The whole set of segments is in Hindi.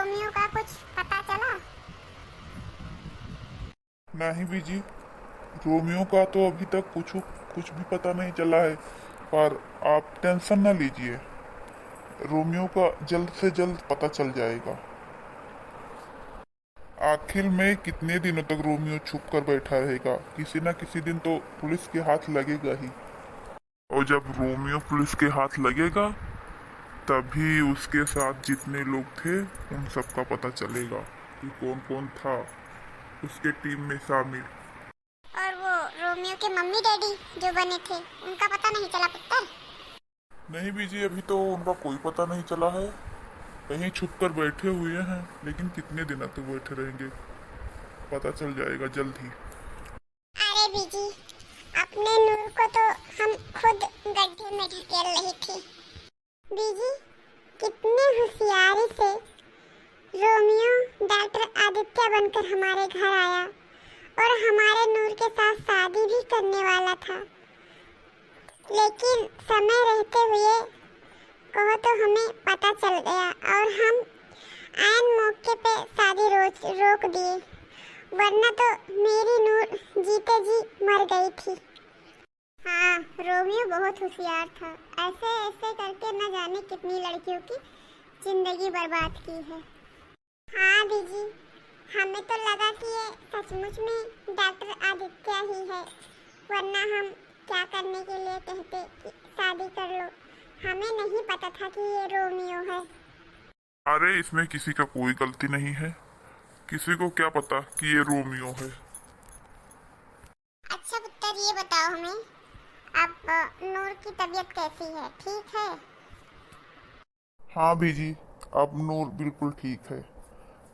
रोमियो का कुछ पता चला? नहीं बीजी, रोमियो का तो अभी तक कुछ भी पता नहीं चला है। पर आप टेंशन न लीजिए, रोमियो का जल्द से जल्द पता चल जाएगा। आखिर में कितने दिनों तक रोमियो छुप कर बैठा रहेगा? किसी न किसी दिन तो पुलिस के हाथ लगेगा ही। और जब रोमियो पुलिस के हाथ लगेगा तभी उसके साथ जितने लोग थे उन सबका पता चलेगा कि कौन कौन था उसके टीम में शामिल। और वो रोमियो के मम्मी डैडी जो बने थे उनका पता नहीं चला पुत्र? नहीं बीजी, अभी तो उनका कोई पता नहीं चला है। कहीं छुप कर बैठे हुए हैं, लेकिन कितने दिनों तक बैठे रहेंगे पता चल जाएगा जल्द ही। अरे बीजी, अपने नूर को तो हम खुद गड्ढे में ढकेल रही थी। बीजी, कितने होशियारी से रोमियो डॉक्टर आदित्य बनकर हमारे घर आया और हमारे नूर के साथ शादी भी करने वाला था। लेकिन समय रहते हुए कहो तो हमें पता चल गया और हम ऐन मौके पे शादी रोक दिए, वरना तो मेरी नूर जीते जी मर गई थी। हाँ, रोमियो बहुत होशियार था। ऐसे ऐसे करके न जाने कितनी लड़कियों की जिंदगी बर्बाद की है। हाँ दीदी, हमें तो लगा कि ये सचमुच में डॉक्टर आदित्य ही है, वरना हम क्या करने के लिए कहते कि शादी कर लो। हमें नहीं पता था कि ये रोमियो है। अरे इसमें किसी का कोई गलती नहीं है, किसी को क्या पता कि ये रोमियो है। अच्छा पुत्र, ये बताओ हमें, अब नूर की तबीयत कैसी है? ठीक है? हाँ बीजी, अब नूर बिल्कुल ठीक है।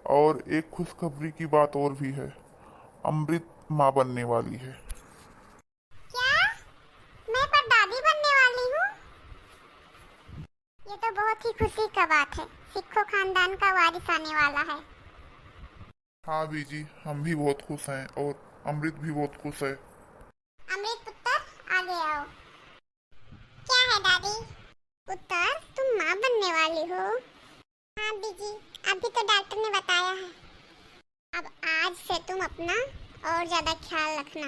और एक खुशखबरी की बात और भी है, अमृत माँ बनने वाली है। क्या? मैं परदादी बनने वाली हूँ? ये तो बहुत ही खुशी का बात है। सिखों खानदान का वारिस आने वाला है। हाँ बीजी, हम भी बहुत खुश हैं और अमृत भी बहुत खुश है। अमृत पुत्र, आगे आओ। क्या है दादी? पुत्र, तुम माँ बनने वाली हो? हाँ बीजी, अभी तो डॉक्टर ने बताया है। अब आज से तुम अपना और ज्यादा ख्याल रखना।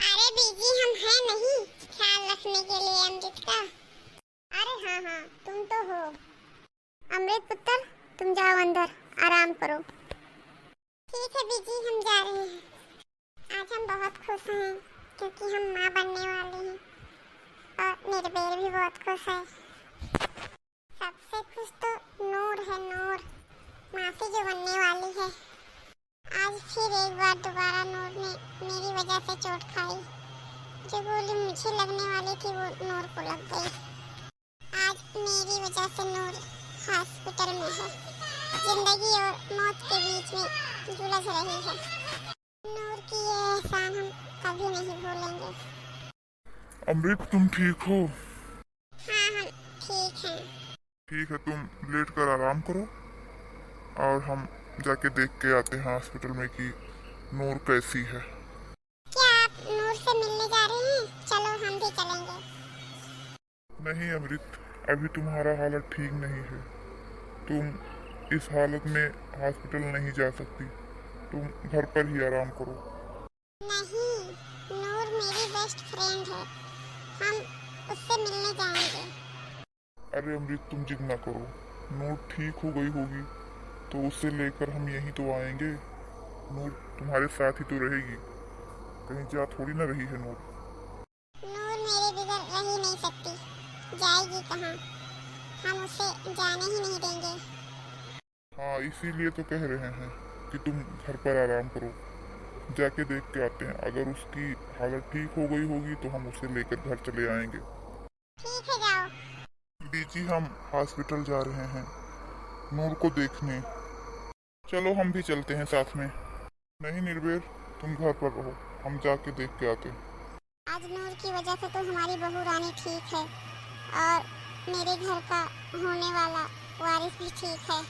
अरे बीजी, हम हैं नहीं ख्याल रखने के लिए अमृत का। अरे हाँ हाँ, तुम तो हो। अमृत पुत्र, तुम जाओ अंदर आराम करो। ठीक है बीजी, हम जा रहे हैं। आज हम बहुत खुश हैं क्योंकि हम माँ बनने वाले हैं और निर्भय भी बहुत खुश है। सबसे खुश तो नूर है, नूर मासी जो बनने वाली है। आज फिर एक बार दोबारा नूर ने मेरी वजह से चोट खाई। जो गोली मुझे लगने वाली थी वो नूर को लग गई। आज मेरी वजह से नूर हॉस्पिटल में है, जिंदगी और मौत के बीच में जुलझ रही है। नूर की ये एहसान हम कभी नहीं भूलेंगे। अमृत तुम ठीक हो? हाँ, हम ठीक हैं। ठीक है, तुम लेट कर आराम करो और हम जाके देख के आते हैं हॉस्पिटल में कि नूर कैसी है। क्या आप नूर से मिलने जा रहे हैं? चलो हम भी चलेंगे। नहीं अमृत, अभी तुम्हारा हालत ठीक नहीं है। तुम इस हालत में हॉस्पिटल नहीं जा सकती, तुम घर पर ही आराम करो। नहीं, नूर मेरी बेस्ट फ्रेंड है, हम उससे मिलने जाएंगे। अरे अमृत तुम जिद ना करो, नूर ठीक हो गई होगी तो उसे लेकर हम यहीं तो आएंगे। नूर तुम्हारे साथ ही तो रहेगी, कहीं जा थोड़ी ना रही है नूर। नूर मेरे बगैर रह ही नहीं सकती, जाएगी कहाँ? हम उसे जाने ही नहीं देंगे। हाँ इसीलिए तो कह रहे हैं कि तुम घर पर आराम करो, जाके देख के आते हैं। अगर उसकी हालत ठीक हो गई होगी तो हम उसे लेकर घर चले आएंगे। ठीक है, जाओ। बीजी हम हॉस्पिटल जा रहे हैं नूर को देखने, चलो हम भी चलते हैं साथ में। नहीं निर्भय, तुम घर पर रहो, हम जाके देख के आते हैं। आज नूर की वजह से तो हमारी बहू रानी ठीक है और मेरे घर का होने वाला वारिस भी ठीक है।